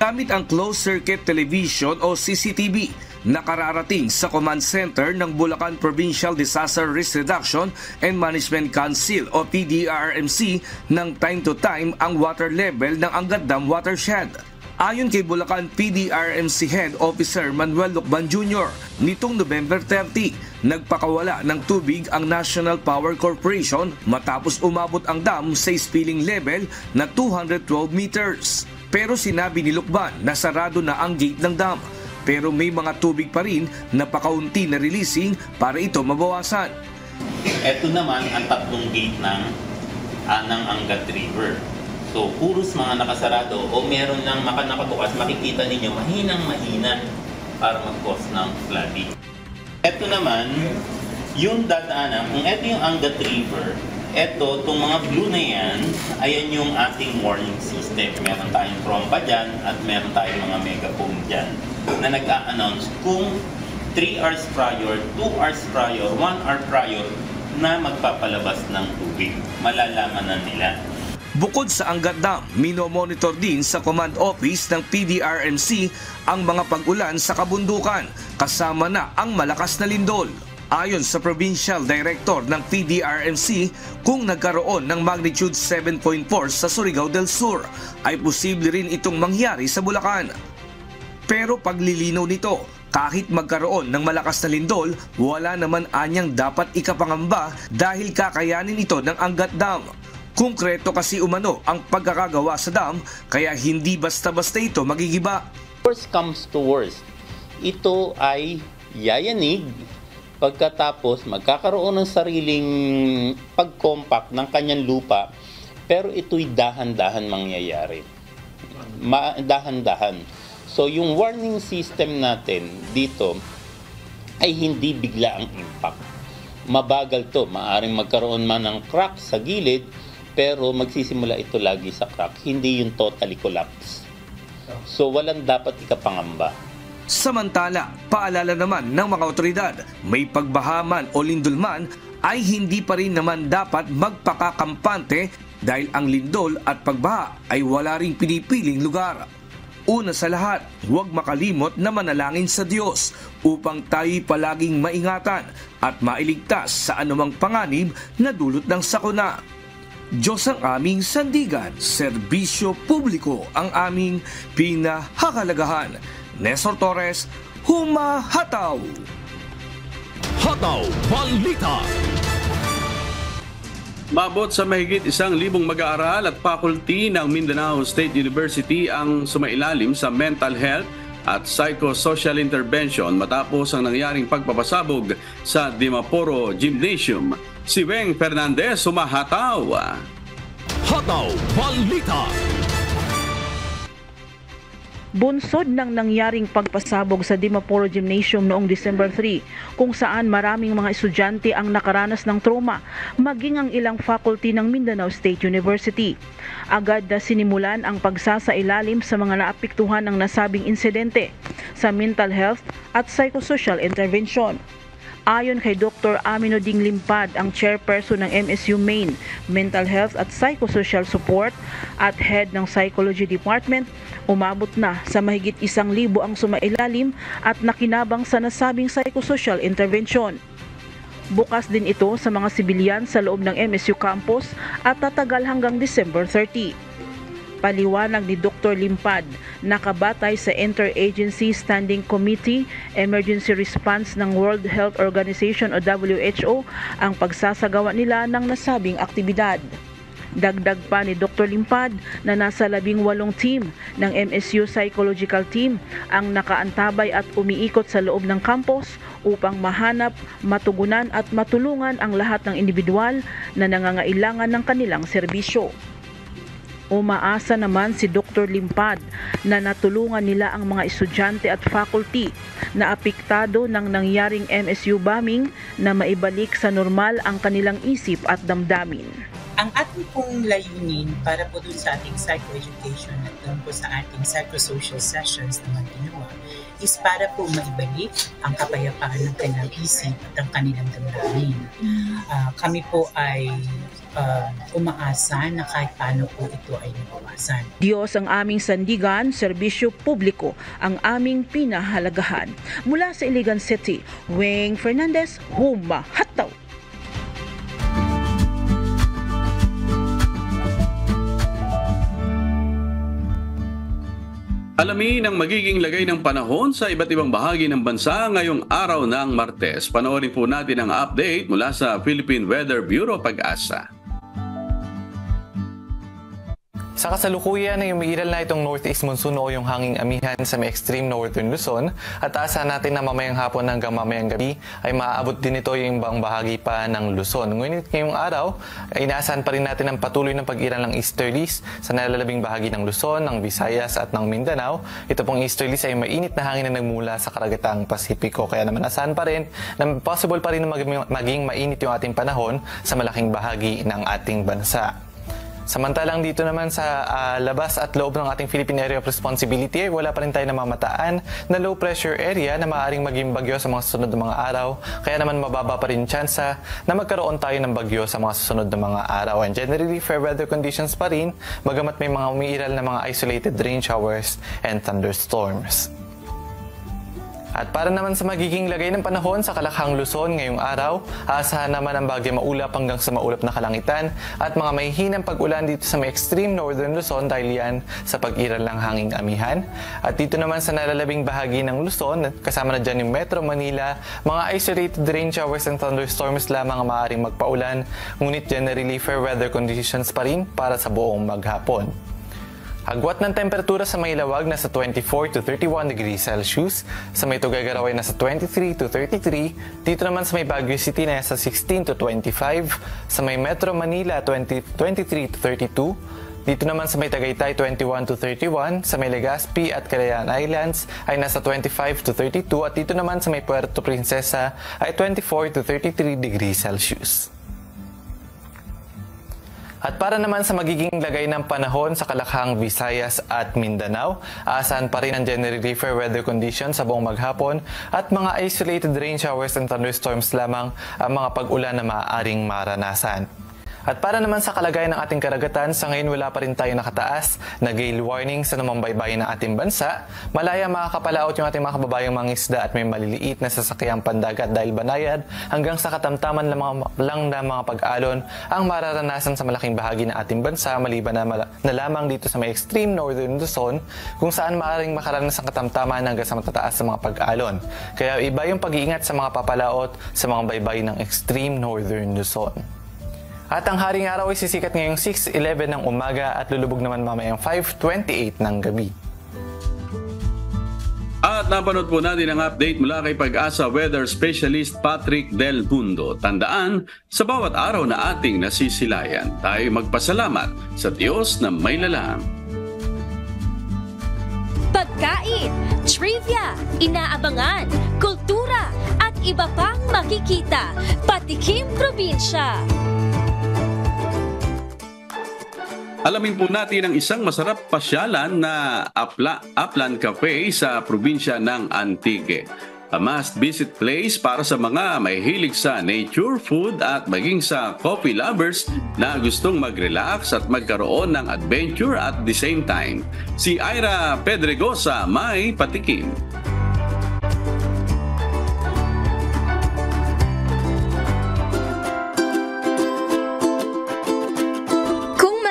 Gamit ang closed-circuit television o CCTV, nakararating sa Command Center ng Bulacan Provincial Disaster Risk Reduction and Management Council o PDRMC ng time to time ang water level ng Angat Dam watershed. Ayon kay Bulacan PDRMC Head Officer Manuel Lucban Jr., nitong November 30, nagpakawala ng tubig ang National Power Corporation matapos umabot ang dam sa spilling level na 212 meters. Pero sinabi ni Lucban na sarado na ang gate ng dam. Pero may mga tubig pa rin na pakaunti na releasing para ito mabawasan. Ito naman ang tatlong gate ng Angat River. So, puros mga nakasarado o meron lang nakabukas, makikita ninyo mahinang-mahina para mag-cause ng flooding. Ito naman, yung dadaanan, kung ito yung Angat River, itong mga blue na yan, ayan yung ating warning system. Meron tayong trompa dyan at meron tayong mga megaphone dyan na nag-a-announce kung 3 hours prior, 2 hours prior, 1 hour prior na magpapalabas ng tubig. Malalaman na nila. Bukod sa Angat Dam, minomonitor din sa Command Office ng PDRMC ang mga pag-ulan sa kabundukan, kasama na ang malakas na lindol. Ayon sa Provincial Director ng PDRMC, kung nagkaroon ng magnitude 7.4 sa Surigao del Sur, ay posible rin itong mangyari sa Bulacan. Pero paglilinaw nito, kahit magkaroon ng malakas na lindol, wala naman anyang dapat ikapangamba dahil kakayanin ito ng Angat Dam. Konkreto kasi umano ang pagkakagawa sa dam, kaya hindi basta-basta ito magigiba. Worst comes to worst, ito ay yayanig. Pagkatapos, magkakaroon ng sariling pag-compact ng kanyang lupa, pero ito'y dahan-dahan mangyayari. Dahan-dahan. So, yung warning system natin dito ay hindi bigla ang impact. Mabagal to. Maaring magkaroon man ng crack sa gilid, pero magsisimula ito lagi sa crack. Hindi yung totally collapse. So, walang dapat ikapangamba. Samantala, paalala naman ng mga otoridad, may pagbahaman o lindol ay hindi pa rin naman dapat magpakakampante dahil ang lindol at pagbaha ay wala ring pinipiling lugar. Una sa lahat, huwag makalimot na manalangin sa Diyos upang tayo'y palaging maingatan at mailigtas sa anumang panganib na dulot ng sakuna. Diyos ang aming sandigan, serbisyo publiko ang aming pinahahalagahan. Nestor Torres, humahataw! Hataw Balita. Mabot sa mahigit 1,000 mag-aaral at faculty ng Mindanao State University ang sumailalim sa mental health at psychosocial intervention matapos ang nangyaring pagpapasabog sa Dimaporo Gymnasium. Si Weng Fernandez sumahataw. Hataw Balita. Bunsod ng nangyaring pagpasabog sa Dimaporo Gymnasium noong December 3, kung saan maraming mga estudyante ang nakaranas ng trauma, maging ang ilang faculty ng Mindanao State University. Agad na sinimulan ang pagsasailalim sa mga naapektuhan ng nasabing insidente sa mental health at psychosocial intervention. Ayon kay Dr. Amino Ding Limpad, ang chairperson ng MSU Main Mental Health at Psychosocial Support at head ng Psychology Department, umabot na sa mahigit 1,000 ang sumailalim at nakinabang sa nasabing psychosocial intervention. Bukas din ito sa mga sibilyan sa loob ng MSU campus at tatagal hanggang December 30. Paliwanag ni Dr. Limpad, nakabatay sa Interagency Standing Committee Emergency Response ng World Health Organization o WHO ang pagsasagawa nila ng nasabing aktibidad. Dagdag pa ni Dr. Limpad na nasa 18 team ng MSU Psychological Team ang nakaantabay at umiikot sa loob ng campus upang mahanap, matugunan at matulungan ang lahat ng individual na nangangailangan ng kanilang serbisyo. Umaasa naman si Dr. Limpad na natulungan nila ang mga estudyante at faculty na apektado ng nangyaring MSU bombing na maibalik sa normal ang kanilang isip at damdamin. Ang ating pong layunin para po dun sa ating psychoeducation at dun po sa ating psychosocial sessions na ginawa is para po maibalik ang kapayapaan ng kanilang isip at ang kanilang damdamin. Kami po ay umaasa na kahit paano po ito ay nabawasan. Diyos ang aming sandigan, serbisyo publiko ang aming pinahalagahan. Mula sa Iligan City, Weng Fernandez, Humahataw! Alamin ang magiging lagay ng panahon sa iba't ibang bahagi ng bansa ngayong araw ng Martes. Panoorin po natin ang update mula sa Philippine Weather Bureau Pag-asa. Sa kasalukuyan ay umiiral na itong northeast monsoon o yung hanging amihan sa may extreme northern Luzon at aasahan natin na mamayang hapon hanggang mamayang gabi ay maaabot din ito yung ibang bahagi pa ng Luzon. Ngunit ngayong araw ay inaasahan pa rin natin ang patuloy ng pag-iral ng easterlies sa nalalabing bahagi ng Luzon, ng Visayas at ng Mindanao. Ito pong easterlies ay mainit na hangin na nagmula sa karagatang Pasipiko. Kaya naman asahan pa rin na possible pa rin na maging mainit yung ating panahon sa malaking bahagi ng ating bansa. Samantalang dito naman sa labas at loob ng ating Philippine Area of Responsibility ay wala pa rin tayo namamataan na low pressure area na maaaring maging bagyo sa mga susunod na mga araw. Kaya naman mababa pa rin tsansa na magkaroon tayo ng bagyo sa mga susunod na mga araw. And generally fair weather conditions pa rin bagamat may mga umiiral na mga isolated rain showers and thunderstorms. At para naman sa magiging lagay ng panahon sa Kalakhang Luzon ngayong araw, aasahan naman ang bagyo maulap hanggang sa maulap na kalangitan at mga mahihinang pag-ulan dito sa may extreme northern Luzon dahil yan sa pag-iral ng hanging amihan. At dito naman sa nalalabing bahagi ng Luzon, kasama na dyan yung Metro Manila, mga isolated rain showers and thunderstorms lamang ang maaaring magpaulan, ngunit generally fair weather conditions pa rin para sa buong maghapon. Agwat ng temperatura sa Maylawag nasa 24 to 31 degrees Celsius, sa may Tuguegarao ay nasa 23 to 33, dito naman sa may Baguio City nasa 16 to 25, sa may Metro Manila 23 to 32, dito naman sa may Tagaytay 21 to 31, sa may Legazpi at Calayan Islands ay nasa 25 to 32 at dito naman sa may Puerto Princesa ay 24 to 33 degrees Celsius. At para naman sa magiging lagay ng panahon sa Kalakhang, Visayas at Mindanao, aasahan pa rin ang generally fair weather conditions sa buong maghapon at mga isolated rain showers and thunderstorms lamang ang mga pag-ulan na maaaring maranasan. At para naman sa kalagayan ng ating karagatan, sa ngayon wala pa rin tayo nakataas na gale warning sa namambaybayin ng ating bansa. Malaya makakapalaot yung ating mga kababayang mga isda at may maliliit na sasakyang pandagat dahil banayad hanggang sa katamtaman lang na mga pag-alon ang mararanasan sa malaking bahagi ng ating bansa maliban na lamang dito sa may extreme northern Luzon kung saan maaaring makaranas ang katamtaman hanggang sa matataas sa mga pag-alon. Kaya iba yung pag-iingat sa mga papalaot sa mga baybayin ng extreme northern Luzon. At ang haring araw ay sisikat ngayong 6:11 ng umaga at lulubog naman mamayang 5:28 ng gabi. At napanood po natin ang update mula kay Pag-asa Weather Specialist Patrick Del Mundo. Tandaan, sa bawat araw na ating nasisilayan, tayo magpasalamat sa Diyos na may lalang. Pagkain, trivia, inaabangan, kultura, at iba pang makikita. Patikim Probinsya. Alamin po natin ang isang masarap pasyalan na Aplan Cafe sa probinsya ng Antique. A must-visit place para sa mga mahilig sa nature food at maging sa coffee lovers na gustong mag-relax at magkaroon ng adventure at the same time. Si Ira Pedregosa may patikim.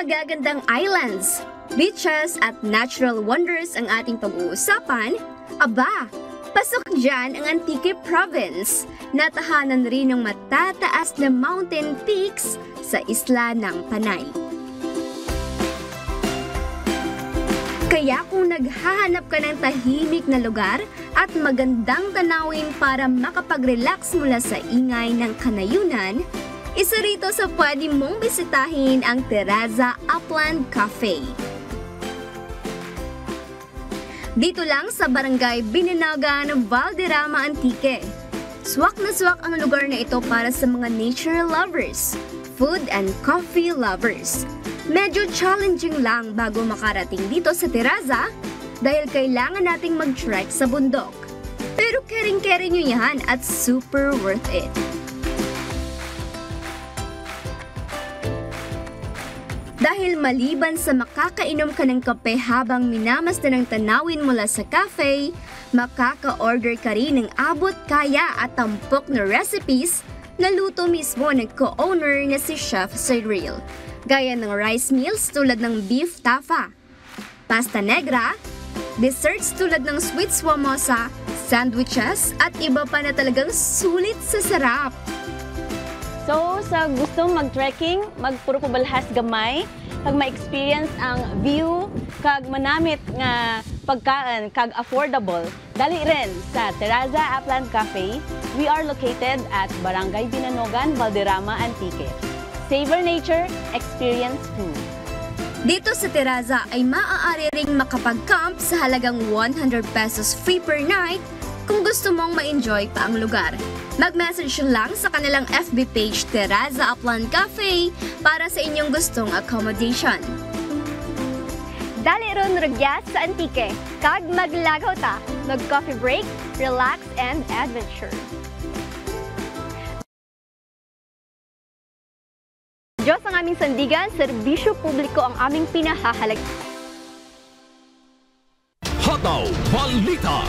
Magagandang islands, beaches at natural wonders ang ating pag-uusapan, aba, pasok dyan ang Antique Province na tahanan rin ng matataas na mountain peaks sa isla ng Panay. Kaya kung naghahanap ka ng tahimik na lugar at magandang tanawin para makapag-relax mula sa ingay ng kanayunan, Isa rito sa pwede mong bisitahin ang Terraza Upland Cafe. Dito lang sa Barangay Binanagan, Valderrama, Antique. Swak na swak ang lugar na ito para sa mga nature lovers, food and coffee lovers. Medyo challenging lang bago makarating dito sa Terraza dahil kailangan nating mag-trek sa bundok. Pero kering-kering nyo yan at super worth it. Dahil maliban sa makakainom ka ng kape habang minamasdan ng tanawin mula sa cafe, makaka-order ka rin ng abot kaya at tampok na recipes na luto mismo ng co-owner na si Chef Cyril. Gaya ng rice meals tulad ng beef taffa, pasta negra, desserts tulad ng sweet swamosa, sandwiches at iba pa na talagang sulit sa sarap. So, sa gustong mag-trekking, magpuro ko balhas gamay, kag ma-experience ang view, kag manamit nga pagkaan, kag affordable, dali rin sa Terraza Upland Cafe. We are located at Barangay Binanogan, Valderrama, Antique. Savor nature, experience food. Dito sa Terraza ay maaari ring makapag-camp sa halagang 100 pesos free per night kung gusto mong ma-enjoy pa ang lugar. Mag-message lang sa kanilang FB page Terraza Upland Cafe para sa inyong gustong accommodation. Dali ron rugyas sa Antique, kag maglagaw ta, mag-coffee break, relax and adventure. Diyos ang aming sandigan, serbisyo publiko ang aming pinahahalag. Hataw Balita.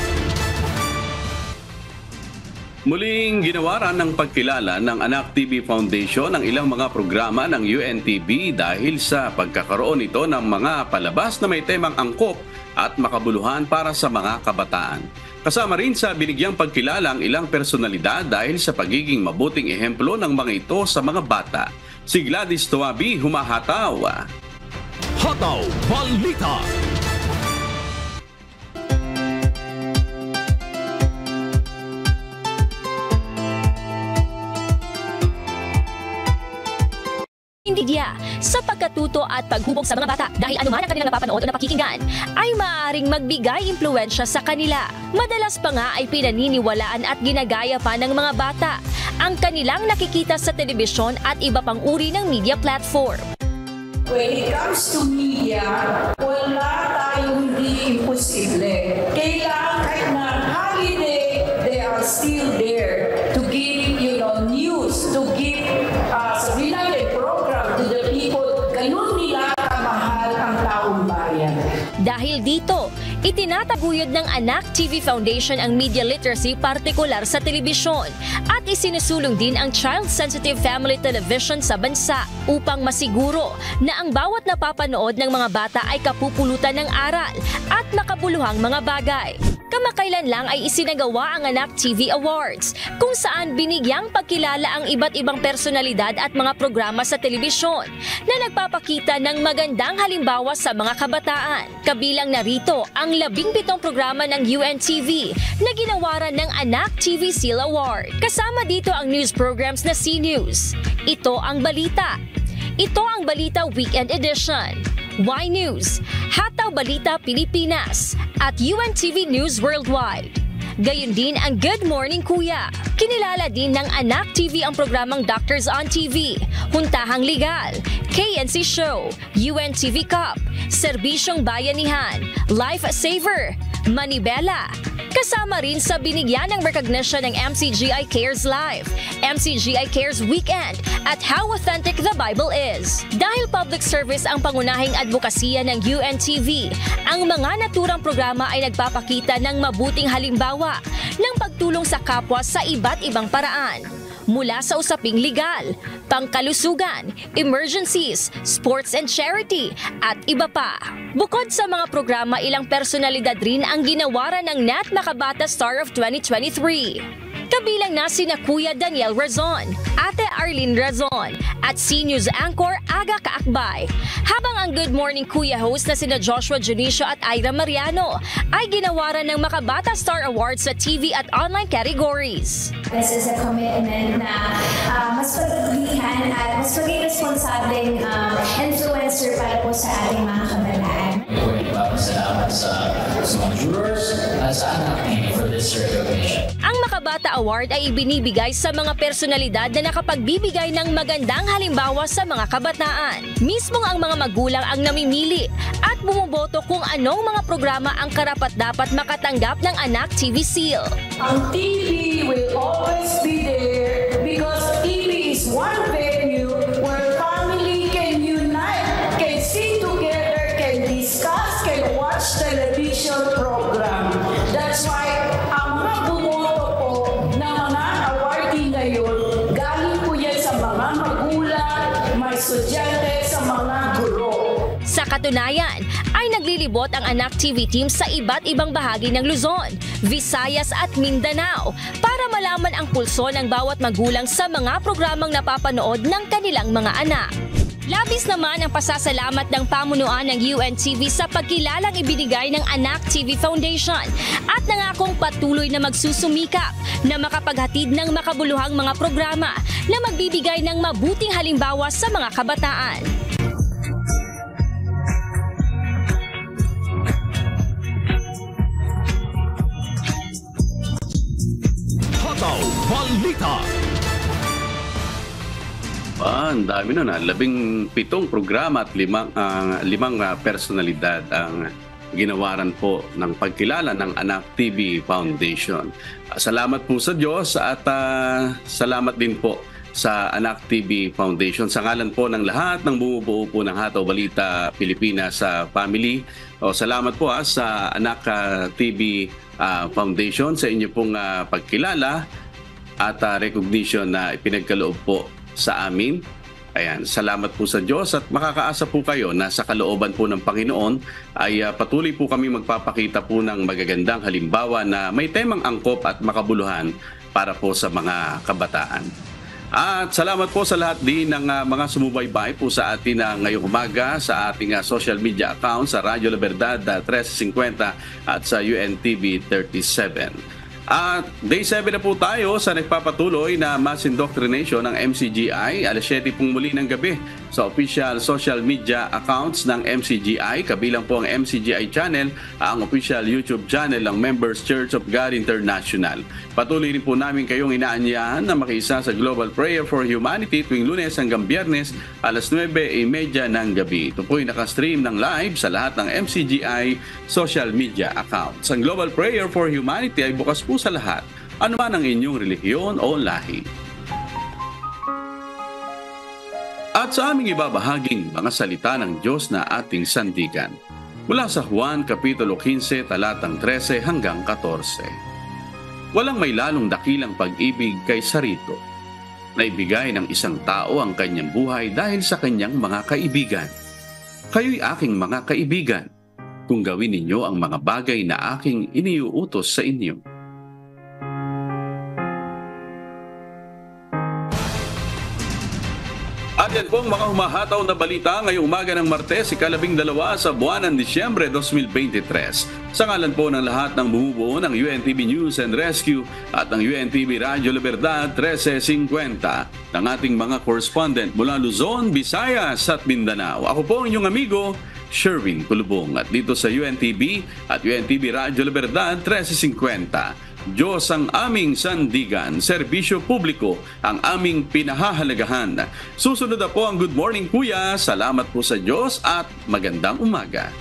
Muling ginawaran ng pagkilala ng Anak TV Foundation ang ilang mga programa ng UNTV dahil sa pagkakaroon ito ng mga palabas na may temang angkop at makabuluhan para sa mga kabataan. Kasama rin sa binigyang pagkilala ang ilang personalidad dahil sa pagiging mabuting ehemplo ng mga ito sa mga bata. Si Gladys Toabi humahataw. Hataw Balita. India sa pagkatuto at paghubog sa mga bata dahil anuman ang kanilang napapanood o napakikinggan ay maaaring magbigay impluensya sa kanila. Madalas pa nga ay pinaniniwalaan at ginagaya pa ng mga bata ang kanilang nakikita sa telebisyon at iba pang uri ng media platform. When it comes to media, wala tayong hindi imposible. Kailangan kahit na holiday, they are still there to give, news, to give related program to the people. Ganun nila kamahal ang taong bayan. Dahil dito, itinataguyod ng Anak TV Foundation ang media literacy partikular sa telebisyon at isinusulong din ang child-sensitive family television sa bansa upang masiguro na ang bawat napapanood ng mga bata ay kapupulutan ng aral at makabuluhang mga bagay. Kamakailan lang ay isinagawa ang Anak TV Awards kung saan binigyang pagkilala ang iba't ibang personalidad at mga programa sa telebisyon na nagpapakita ng magandang halimbawa sa mga kabataan. Kabilang narito ang 17 programa ng UNTV na ginawaran ng Anak TV Seal Award. Kasama dito ang news programs na C-News, Ito ang Balita, Ito ang Balita Weekend Edition, Y News, Hataw Balita Pilipinas, at UNTV News Worldwide. Gayun din ang Good Morning Kuya. Kinilala din ng Anak TV ang programang Doctors on TV, Huntahang Legal, KNC Show, UNTV Cup, Serbisyong Bayanihan, Life Saver, Manibela. Kasama rin sa binigyan ng recognition ng MCGI Cares Live, MCGI Cares Weekend, at How Authentic the Bible Is. Dahil public service ang pangunahing advokasya ng UNTV, ang mga naturang programa ay nagpapakita ng mabuting halimbawa ng pagtulong sa kapwa sa iba't ibang paraan. Mula sa usaping legal, pangkalusugan, emergencies, sports and charity, at iba pa. Bukod sa mga programa, ilang personalidad rin ang ginawaran ng Nat Makabata Star of 2023. Kabilang na sina Kuya Daniel Razon, Ate Arlene Razon, at C-News Anchor Aga Kaakbay. Habang ang Good Morning Kuya host na sina Joshua Junicio at Ira Mariano ay ginawaran ng Makabata Star Awards sa TV at online categories. This is a commitment na mas pagpaglihan at mas maging responsableng influencer para po sa ating mga kabataan. Salamat sa mga jurors at sa Anak TV for this recognition. Ang Makabata Award ay ibinibigay sa mga personalidad na nakapagbibigay ng magandang halimbawa sa mga kabataan. Mismong ang mga magulang ang namimili at bumuboto kung anong mga programa ang karapat-dapat makatanggap ng Anak TV Seal. Ang TV will always be there because TV is one venue where family can unite, can sit together, can discuss, can watch television program. That's why ang mga bumoto po na mga awardee ngayon, galing po yan sa mga magulang, mga estudyante, sa mga guro. Sa katunayan, ay naglilibot ang Anak TV team sa iba't ibang bahagi ng Luzon, Visayas at Mindanao para malaman ang pulso ng bawat magulang sa mga programang napapanood ng kanilang mga anak. Labis naman ang pasasalamat ng pamunuan ng UNTV sa pagkilalang ibinigay ng Anak TV Foundation at nangakong patuloy na magsusumikap na makapaghatid ng makabuluhang mga programa na magbibigay ng mabuting halimbawa sa mga kabataan. Hataw Balita. Ang dami na 17 programa at limang personalidad ang ginawaran po ng pagkilala ng Anak TV Foundation. Salamat po sa Diyos at salamat din po sa Anak TV Foundation. Sa ngalan po ng lahat ng bumubuo po ng Hataw Balita Pilipinas sa family. Salamat po sa Anak TV Foundation sa inyo pong pagkilala at recognition na ipinagkaloob po sa amin. Ayan, salamat po sa Diyos at makakaasa po kayo na sa kalooban po ng Panginoon ay patuloy po kami magpapakita po ng magagandang halimbawa na may temang angkop at makabuluhan para po sa mga kabataan. At salamat po sa lahat din ng mga sumubaybay po sa atin ngayong umaga sa ating social media account sa Radyo La Verdad 1350 at sa UNTV 37. At day 7 na po tayo sa nagpapatuloy na mass indoctrination ng MCGI. Alas 7 pong muli ng gabi sa official social media accounts ng MCGI. Kabilang po ang MCGI channel, ang official YouTube channel ng Members Church of God International. Patuloy rin po namin kayong inaanyahan na makiisa sa Global Prayer for Humanity tuwing Lunes hanggang Biyernes alas 9:30 ng gabi. Ito po ay nakastream ng live sa lahat ng MCGI social media accounts. Ang Global Prayer for Humanity ay bukas po sa lahat, anuman ang inyong relihiyon o lahi. At sa aming ibabahaging mga salita ng Diyos na ating sandigan, mula sa Juan Kapitulo 15, talatang 13 hanggang 14. Walang may lalong dakilang pag-ibig kaysa rito, na ibigay ng isang tao ang kanyang buhay dahil sa kanyang mga kaibigan. Kayo'y aking mga kaibigan, kung gawin ninyo ang mga bagay na aking iniuutos sa inyo. At yan pong mga humahataw na balita ngayong umaga ng Martes, ika-12 sa buwan ng Disyembre 2023. Sa ngalan po ng lahat ng bumubuo ng UNTV News and Rescue at ng UNTV Radyo La Verdad 1350 ng ating mga correspondent mula Luzon, Visayas at Mindanao. Ako po ang inyong amigo, Sherwin Kulubong. At dito sa UNTV at UNTV Radyo La Verdad 1350, Diyos ang aming sandigan, serbisyo publiko ang aming pinahahalagahan. Susunod na po ang Good Morning Kuya. Salamat po sa Diyos at magandang umaga.